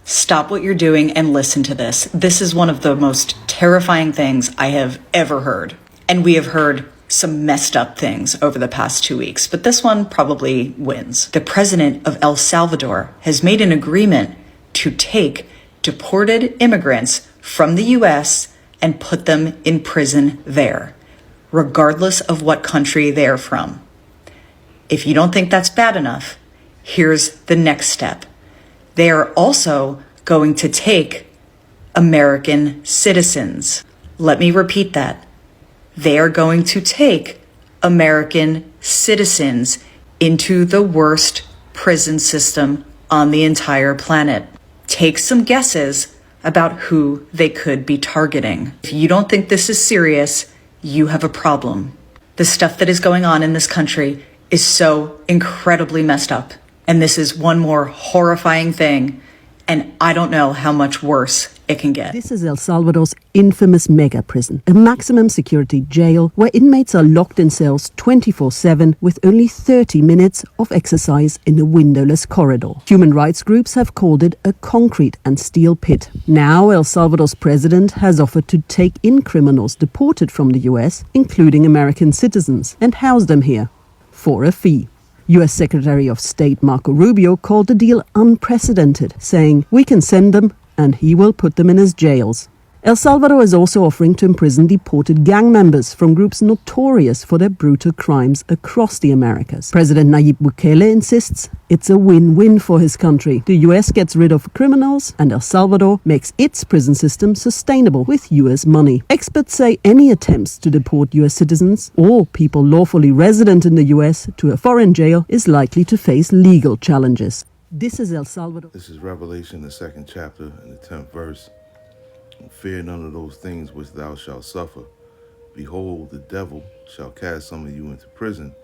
Stop what you're doing and listen to this. This is one of the most terrifying things I have ever heard. And we have heard some messed up things over the past 2 weeks, but this one probably wins. The president of El Salvador has made an agreement to take deported immigrants from the US and put them in prison there, regardless of what country they're from. If you don't think that's bad enough, here's the next step. They are also going to take American citizens. Let me repeat that. They are going to take American citizens into the worst prison system on the entire planet. Take some guesses about who they could be targeting. If you don't think this is serious, you have a problem. The stuff that is going on in this country is so incredibly messed up. And this is one more horrifying thing. And I don't know how much worse it can get. This is El Salvador's infamous mega prison, a maximum security jail where inmates are locked in cells 24/7 with only 30 minutes of exercise in a windowless corridor. Human rights groups have called it a concrete and steel pit. Now El Salvador's president has offered to take in criminals deported from the US, including American citizens, and house them here for a fee. US Secretary of State Marco Rubio called the deal unprecedented, saying, "We can send them and he will put them in his jails." El Salvador is also offering to imprison deported gang members from groups notorious for their brutal crimes across the Americas. President Nayib Bukele insists it's a win-win for his country. The US gets rid of criminals and El Salvador makes its prison system sustainable with US money. Experts say any attempts to deport US citizens or people lawfully resident in the US to a foreign jail is likely to face legal challenges. This is El Salvador. This is Revelation, the 2nd chapter and the 10th verse. Fear none of those things which thou shalt suffer. Behold, the devil shall cast some of you into prison,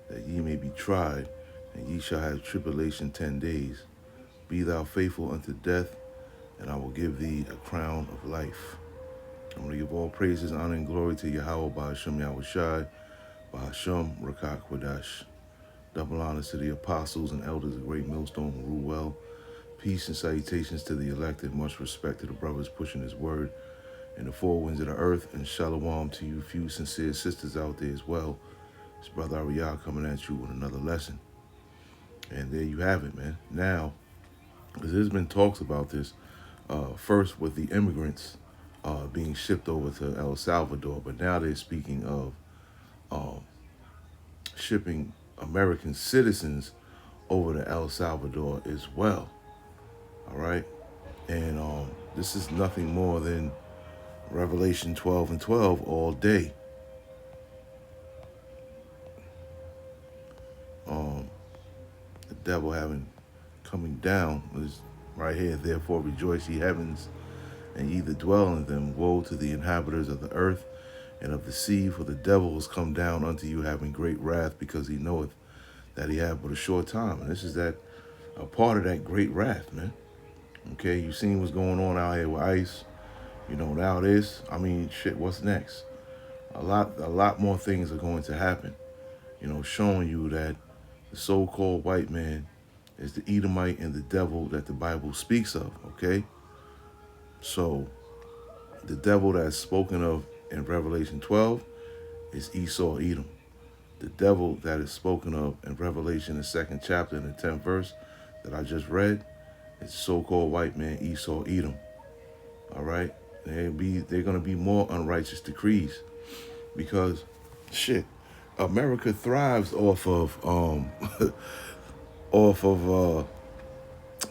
that ye may be tried, and ye shall have tribulation 10 days. Be thou faithful unto death, and I will give thee a crown of life. I'm going to give all praises, honor, and glory to Yahweh, Ba'ashem Yahushai, Ba'ashem Rakak Wadash. Double honors to the apostles and elders of Great Millstone who rule well. Peace and salutations to the elected. Much respect to the brothers pushing his word in the four winds of the earth. And shalom to you few sincere sisters out there as well. It's Brother Ariyah coming at you with another lesson. And there you have it, man. Now, there's been talks about this, first with the immigrants being shipped over to El Salvador. But now they're speaking of shipping American citizens over to El Salvador as well. All right. And this is nothing more than Revelation 12 and 12 all day. The devil coming down is right here. Therefore rejoice, ye heavens, and ye that dwell in them. Woe to the inhabitants of the earth and of the sea, for the devil is come down unto you having great wrath, because he knoweth that he hath but a short time. And this is a part of that great wrath, man. Okay, you seen what's going on out here with ICE. You know, now this, shit, what's next? A lot more things are going to happen. You know, showing you that the so-called white man is the Edomite and the devil that the Bible speaks of, okay? So, the devil that's spoken of in Revelation 12 is Esau, Edom. The devil that is spoken of in Revelation, the 2nd chapter and the 10th verse that I just read, it's so-called white man Esau, Edom. All right? They're going to be more unrighteous decrees because, shit, America thrives off of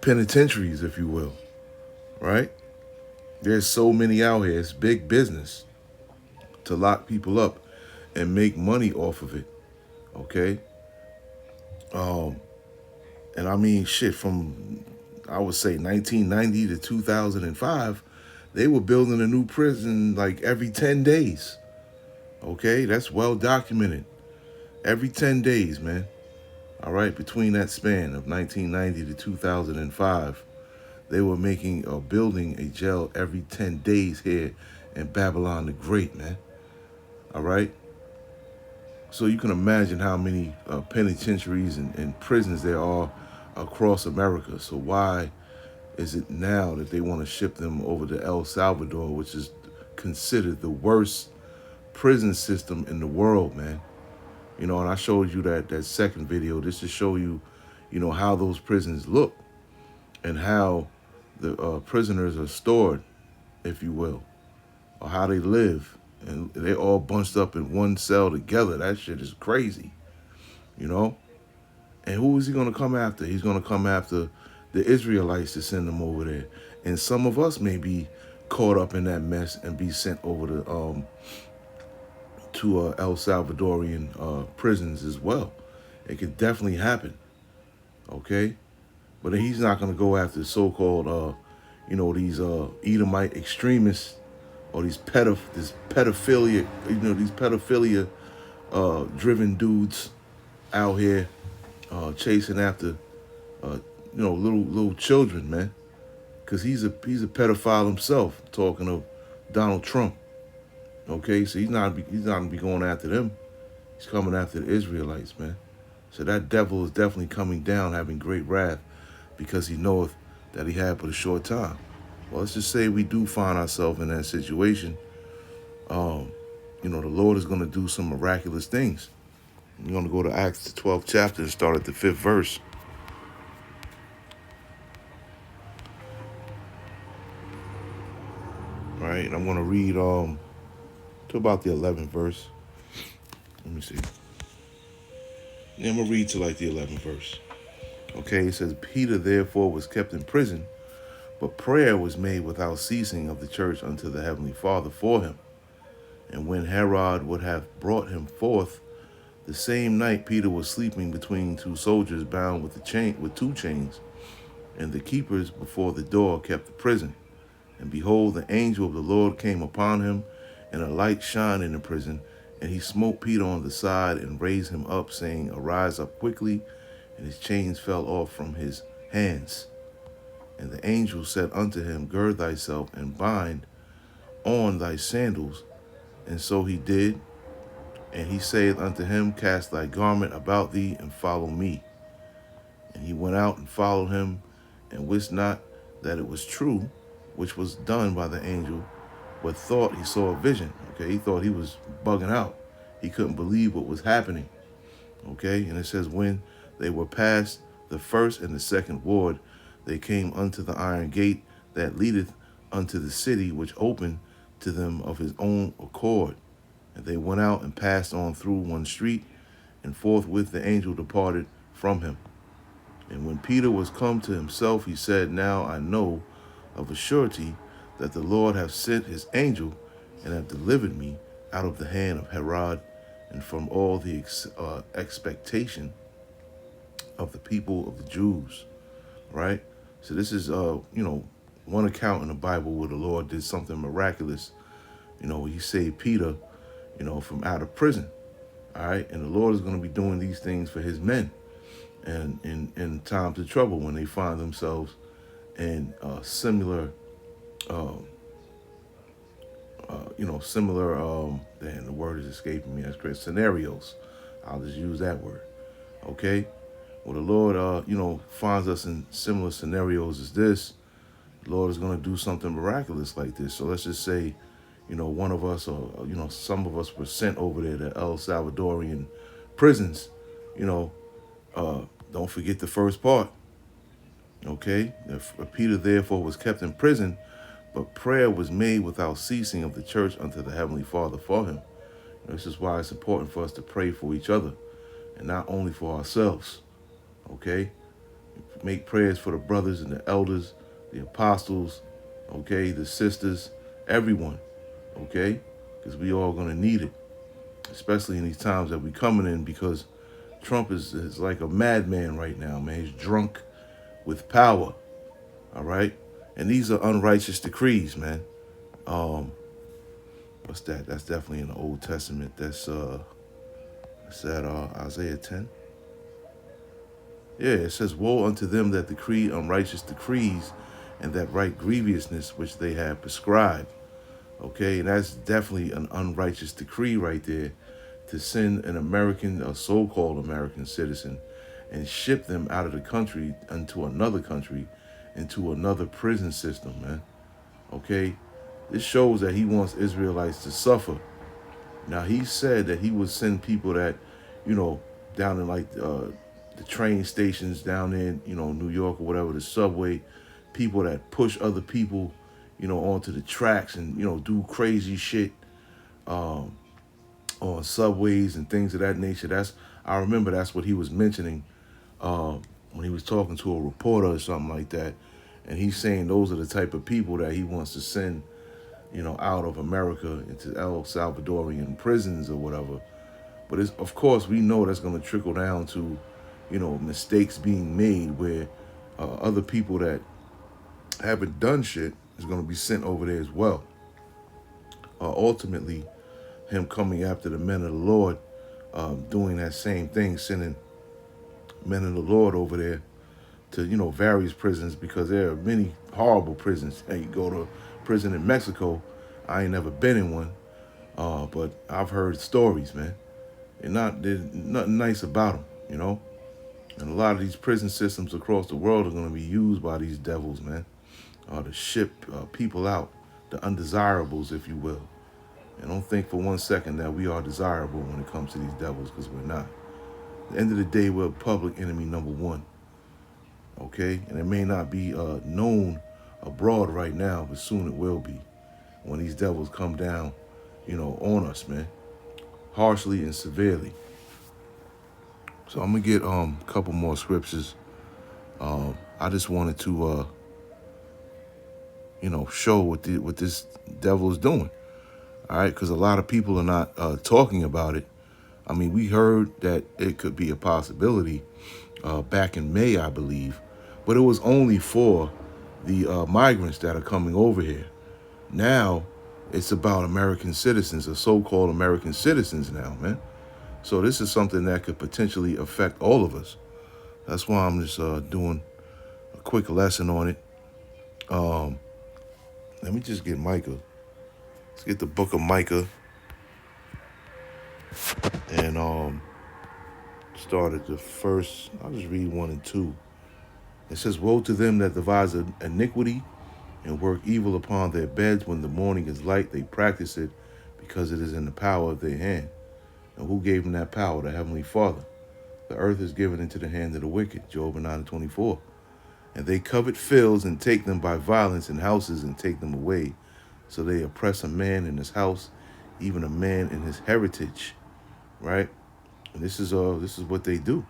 penitentiaries, if you will. Right? There's so many out here. It's big business to lock people up and make money off of it. Okay? And shit, from I would say 1990 to 2005, they were building a new prison like every 10 days. Okay, that's well documented. Every 10 days, man. All right, between that span of 1990 to 2005, they were building a jail every 10 days here in Babylon the Great, man. All right. So you can imagine how many penitentiaries and prisons there are across America. So why is it now that they want to ship them over to El Salvador, which is considered the worst prison system in the world, man. And I showed you that second video just to show you, how those prisons look and how the prisoners are stored, if you will, or how they live. And they all bunched up in one cell together. That shit is crazy, And who is he going to come after? He's going to come after the Israelites to send them over there. And some of us may be caught up in that mess and be sent over to El Salvadorian prisons as well. It could definitely happen, okay? But he's not going to go after so-called, these Edomite extremists or these pedophilia, these pedophilia driven dudes out here chasing after, little children, man. Because he's a pedophile himself, talking of Donald Trump. Okay, so he's not gonna be going after them. He's coming after the Israelites, man. So that devil is definitely coming down, having great wrath, because he knoweth that he had but a short time. Well, let's just say we do find ourselves in that situation. The Lord is going to do some miraculous things. We're going to go to Acts, the 12th chapter, and start at the 5th verse. All right, and I'm going to read to about the 11th verse. Let me see. Yeah, I'm going to read to like the 11th verse. Okay, it says, Peter therefore was kept in prison, but prayer was made without ceasing of the church unto the heavenly Father for him. And when Herod would have brought him forth, the same night Peter was sleeping between two soldiers bound with two chains, and the keepers before the door kept the prison. And behold, the angel of the Lord came upon him, and a light shined in the prison, and he smote Peter on the side and raised him up, saying, Arise up quickly. And his chains fell off from his hands. And the angel said unto him, Gird thyself and bind on thy sandals. And so he did. And he saith unto him, Cast thy garment about thee and follow me. And he went out and followed him, and wist not that it was true, which was done by the angel, but thought he saw a vision. Okay, he thought he was bugging out. He couldn't believe what was happening. Okay, and it says, when they were past the first and the second ward, they came unto the iron gate that leadeth unto the city, which opened to them of his own accord. And they went out and passed on through one street, and forthwith the angel departed from him. And when Peter was come to himself, he said, Now I know of a surety that the Lord hath sent his angel, and hath delivered me out of the hand of Herod, and from all the expectation of the people of the Jews. Right? So this is, one account in the Bible where the Lord did something miraculous. He saved Peter, from out of prison. All right. And the Lord is going to be doing these things for his men. And in times of trouble, when they find themselves in similar, damn, the word is escaping me. That's great. Scenarios. I'll just use that word. Okay. Well, the Lord, finds us in similar scenarios as this. The Lord is going to do something miraculous like this. So let's just say, one of us or, some of us were sent over there to El Salvadorian prisons. Don't forget the first part. Okay. Peter therefore was kept in prison, but prayer was made without ceasing of the church unto the heavenly Father for him. This is why it's important for us to pray for each other and not only for ourselves. Okay. Make prayers for the brothers and the elders, the apostles, okay, the sisters, everyone, okay, because we all going to need it, especially in these times that we're coming in, because Trump is like a madman right now, man. He's drunk with power, all right, and these are unrighteous decrees, man. What's that? That's definitely in the Old Testament. That's at Isaiah 10. Yeah, it says, Woe unto them that decree unrighteous decrees, and that write grievousness which they have prescribed. Okay, and that's definitely an unrighteous decree right there, to send an American, a so-called American citizen, and ship them out of the country into another country, into another prison system, man. Okay? This shows that he wants Israelites to suffer. Now, he said that he would send people that, down in like the train stations down in, New York or whatever, the subway, people that push other people, onto the tracks and, do crazy shit on subways and things of that nature. I remember that's what he was mentioning when he was talking to a reporter or something like that. And he's saying those are the type of people that he wants to send, out of America into El Salvadorian prisons or whatever. But of course, we know that's going to trickle down to, mistakes being made where other people that haven't done shit is going to be sent over there as well. Ultimately, him coming after the men of the Lord, doing that same thing, sending men of the Lord over there to, various prisons, because there are many horrible prisons. Hey, you go to prison in Mexico. I ain't never been in one, but I've heard stories, man. There's nothing nice about them, And a lot of these prison systems across the world are going to be used by these devils, man, to ship people out, the undesirables, if you will. And don't think for 1 second that we are desirable when it comes to these devils, because we're not. At the end of the day, we're public enemy number one. Okay? And it may not be known abroad right now, but soon it will be when these devils come down, on us, man. Harshly and severely. So I'm going to get a couple more scriptures. I just wanted to, show what this devil is doing. All right? Because a lot of people are not talking about it. I mean, we heard that it could be a possibility back in May, I believe. But it was only for the migrants that are coming over here. Now, it's about American citizens, or so-called American citizens now, man. So this is something that could potentially affect all of us. That's why I'm just doing a quick lesson on it. Let me just get Micah. Let's get the book of Micah. And start at the first. I'll just read 1 and 2. It says, "Woe to them that devise iniquity and work evil upon their beds. When the morning is light, they practice it, because it is in the power of their hand. And who gave them that power? The Heavenly Father. The earth is given into the hand of the wicked." Job 9:24. "And they covet fields and take them by violence, and houses and take them away. So they oppress a man in his house, even a man in his heritage." Right? And this is what they do.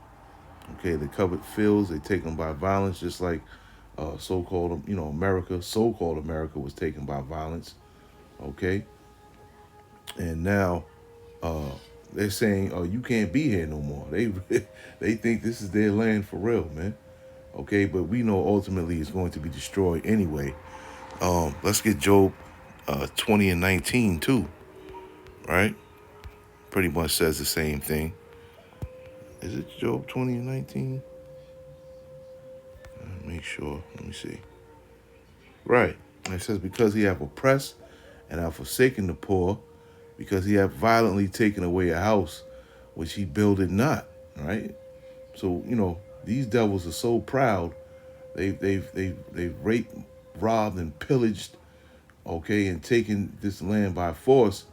Okay, they covet fields, they take them by violence, just like so-called, America. So-called America was taken by violence. Okay? And now they're saying, "Oh, you can't be here no more." They think this is their land for real, man. Okay, but we know ultimately it's going to be destroyed anyway. Let's get Job 20 and 19 too, right? Pretty much says the same thing. Is it Job 20 and 19? Make sure. Let me see. Right. And it says, "Because he hath oppressed and hath forsaken the poor, because he hath violently taken away a house which he builded not." Right? So, these devils are so proud. They've raped, robbed, and pillaged, okay, and taken this land by force.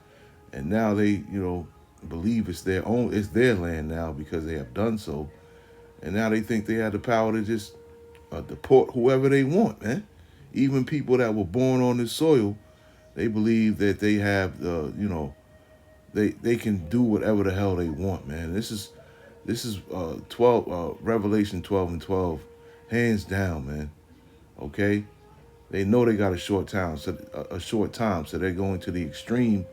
And now they, believe it's their land now, because they have done so. And now they think they have the power to just deport whoever they want, man. Even people that were born on this soil, they believe that they have they can do whatever the hell they want, man. This is 12 Revelation 12 and 12, hands down, man. Okay, they know they got a short time, so they're going to the extreme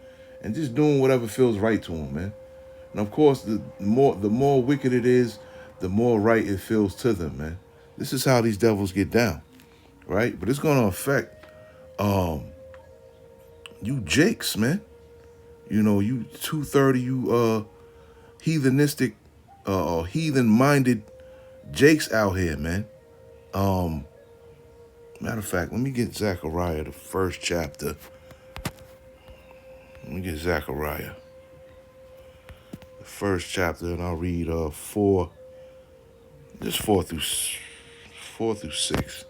and just doing whatever feels right to them, man. And of course, the more wicked it is, the more right it feels to them, man. This is how these devils get down, right? But it's going to affect you jakes, man. You 230, you heathenistic, heathen-minded jakes out here, man. Matter of fact, let me get Zechariah, the first chapter. Let me get Zechariah, the first chapter, and I'll read 4 through 6.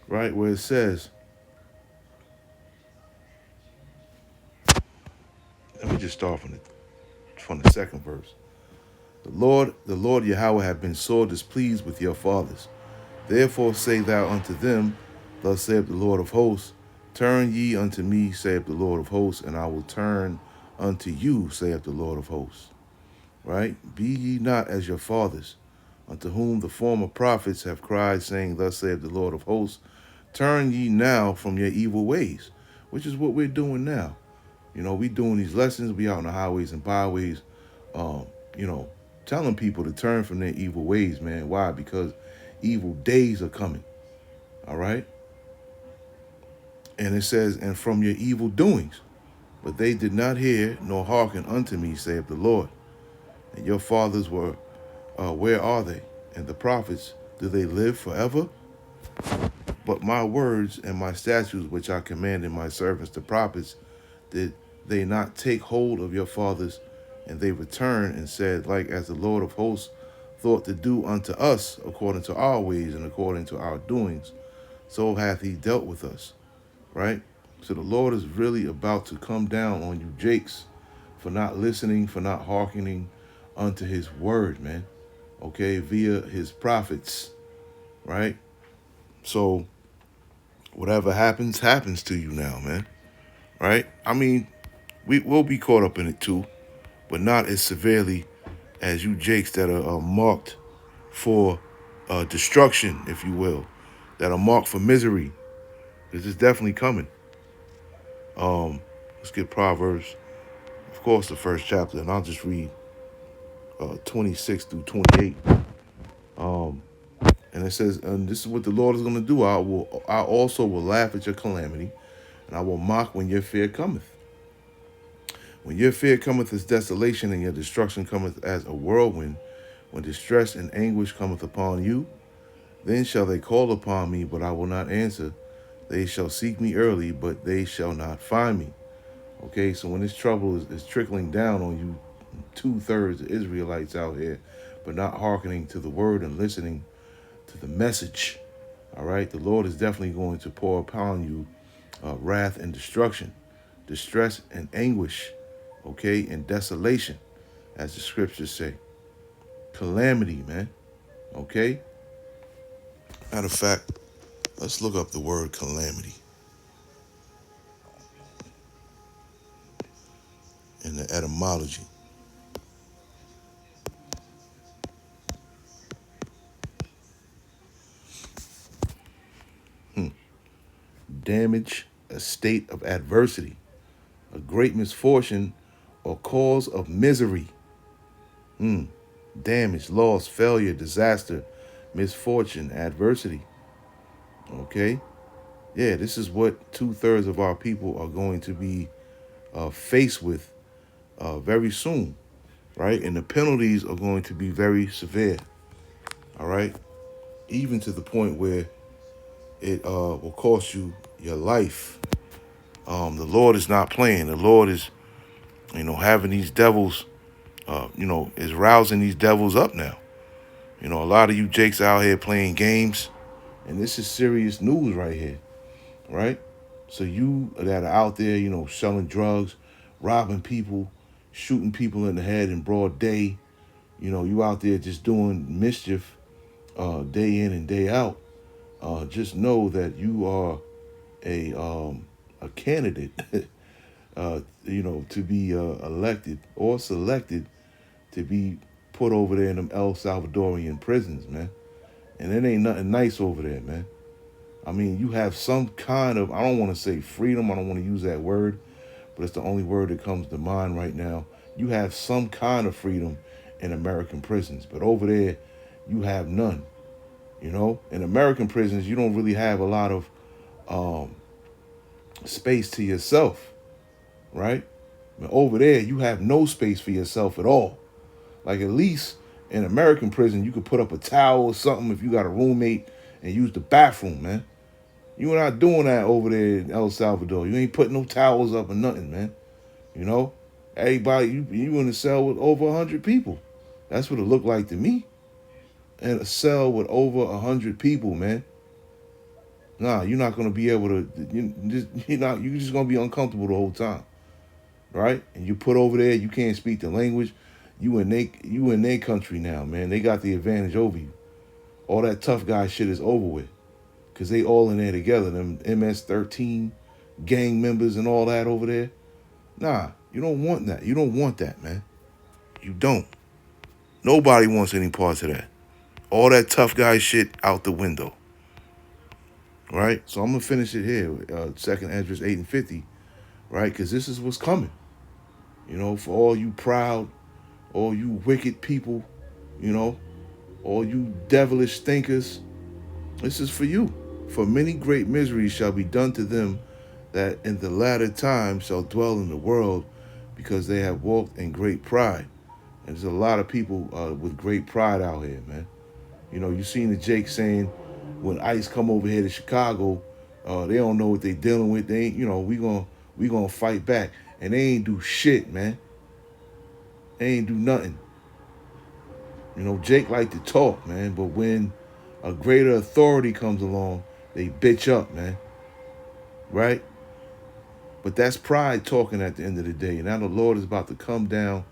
right? Where it says, let me just start from the second verse. The Lord Yahweh have been sore displeased with your fathers. Therefore say thou unto them, thus saith the Lord of hosts, turn ye unto me, saith the Lord of hosts, and I will turn unto you, saith the Lord of hosts. Right? Be ye not as your fathers, unto whom the former prophets have cried, saying, thus saith the Lord of hosts, turn ye now from your evil ways, which is what we're doing now. We doing these lessons. We out on the highways and byways, um, you know, telling people to turn from their evil ways, man. Why? Because evil days are coming. All right. And it says, and from your evil doings. But they did not hear nor hearken unto me, saith the Lord. And your fathers were, where are they? And the prophets, do they live forever? But my words and my statutes, which I commanded my servants, the prophets, did they not take hold of your fathers? And they returned and said, like as the Lord of hosts thought to do unto us, according to our ways and according to our doings, so hath he dealt with us. Right? So the Lord is really about to come down on you, Jakes, for not listening, for not hearkening unto his word, man. Okay, via his prophets. Right? So whatever happens to you now, man. Right? I mean, we will be caught up in it too, but not as severely as you Jakes that are marked for destruction, if you will, that are marked for misery. This is definitely coming. Let's get Proverbs, of course, the first chapter, and I'll just read 26 through 28. And it says, and this is what the Lord is going to do. I also will laugh at your calamity, and I will mock when your fear cometh. When your fear cometh as desolation, and your destruction cometh as a whirlwind, when distress and anguish cometh upon you, then shall they call upon me, but I will not answer. They shall seek me early, but they shall not find me. Okay, so when this trouble is trickling down on you, 2/3 of Israelites out here, but not hearkening to the word and listening to the message, all right, the Lord is definitely going to pour upon you wrath and destruction, distress and anguish, okay, and desolation, as the scriptures say. Calamity, man, okay? Matter of fact, let's look up the word calamity in the etymology. Damage, a state of adversity, a great misfortune, or cause of misery. Damage, loss, failure, disaster, misfortune, adversity. Okay? Yeah, this is what 2/3 of our people are going to be faced with very soon, right? And the penalties are going to be very severe, all right? Even to the point where it will cost you your life. The Lord is not playing. The Lord is, having these devils, is rousing these devils up now. A lot of you Jakes out here playing games, and this is serious news right here, right? So you that are out there, selling drugs, robbing people, shooting people in the head in broad day, you out there just doing mischief day in and day out. Just know that you are a candidate, to be elected or selected to be put over there in them El Salvadorian prisons, man. And it ain't nothing nice over there, man. I mean, you have some kind of, I don't want to say freedom, I don't want to use that word, but it's the only word that comes to mind right now. You have some kind of freedom in American prisons, but over there, you have none. In American prisons, you don't really have a lot of space to yourself, right? But over there, you have no space for yourself at all. Like at least in American prison, you could put up a towel or something if you got a roommate and use the bathroom, man. You're not doing that over there in El Salvador. You ain't putting no towels up or nothing, man. Everybody, you in a cell with over 100 people. That's what it looked like to me. In a cell with over 100 people, man. Nah, you're not gonna be able to. You're just gonna be uncomfortable the whole time, right? And you put over there, you can't speak the language. You in their country now, man. They got the advantage over you. All that tough guy shit is over with, cause they all in there together. Them MS-13 gang members and all that over there. Nah, you don't want that. You don't want that, man. You don't. Nobody wants any parts of that. All that tough guy shit out the window. Right? So I'm going to finish it here. 2nd Esdras 8 and 50. Right? Because this is what's coming. You know, for all you proud, all you wicked people, you know, all you devilish thinkers, this is for you. For many great miseries shall be done to them that in the latter time shall dwell in the world, because they have walked in great pride. And there's a lot of people with great pride out here, man. You know, you seen the Jake saying, when ICE come over here to Chicago, they don't know what they dealing with. They ain't, you know, we gonna fight back. And they ain't do shit, man. They ain't do nothing. You know, Jake like to talk, man, but when a greater authority comes along, they bitch up, man. Right? But that's pride talking at the end of the day. Now the Lord is about to come down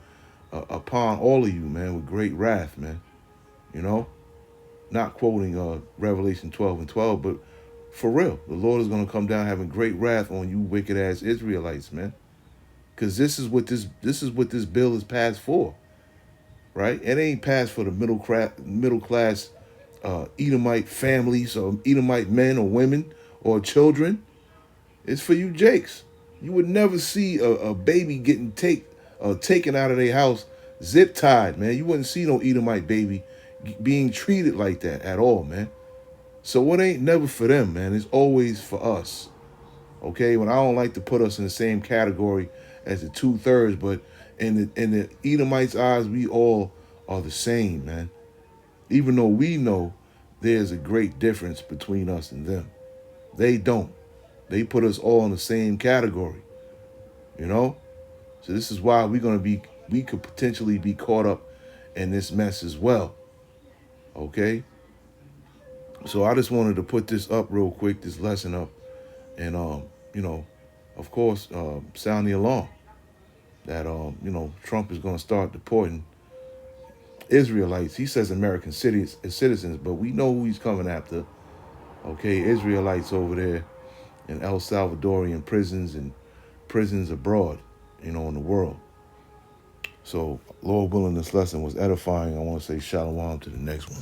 upon all of you, man, with great wrath, man. You know? Not quoting Revelation 12 and 12, but for real, the Lord is going to come down having great wrath on you wicked ass Israelites, man. Because this is what this bill is passed for, right? It ain't passed for the middle class Edomite families or Edomite men or women or children. It's for you Jakes. You would never see a baby getting taken out of their house zip tied, man. You wouldn't see no Edomite baby being treated like that at all, man. So it ain't never for them, man. It's always for us. Okay? When I don't like to put us in the same category as the 2/3, but in the Edomites' eyes, we all are the same, man. Even though we know there's a great difference between us and them. They don't. They put us all in the same category. You know? So this is why we could potentially be caught up in this mess as well. Okay? So I just wanted to put this up real quick, this lesson up, and you know, of course, sound the alarm that you know, Trump is going to start deporting Israelites. He says American citizens, but we know who he's coming after. Okay, Israelites over there in El Salvadorian prisons and prisons abroad, you know, in the world. So, Lord willing, this lesson was edifying. I want to say shalom to the next one.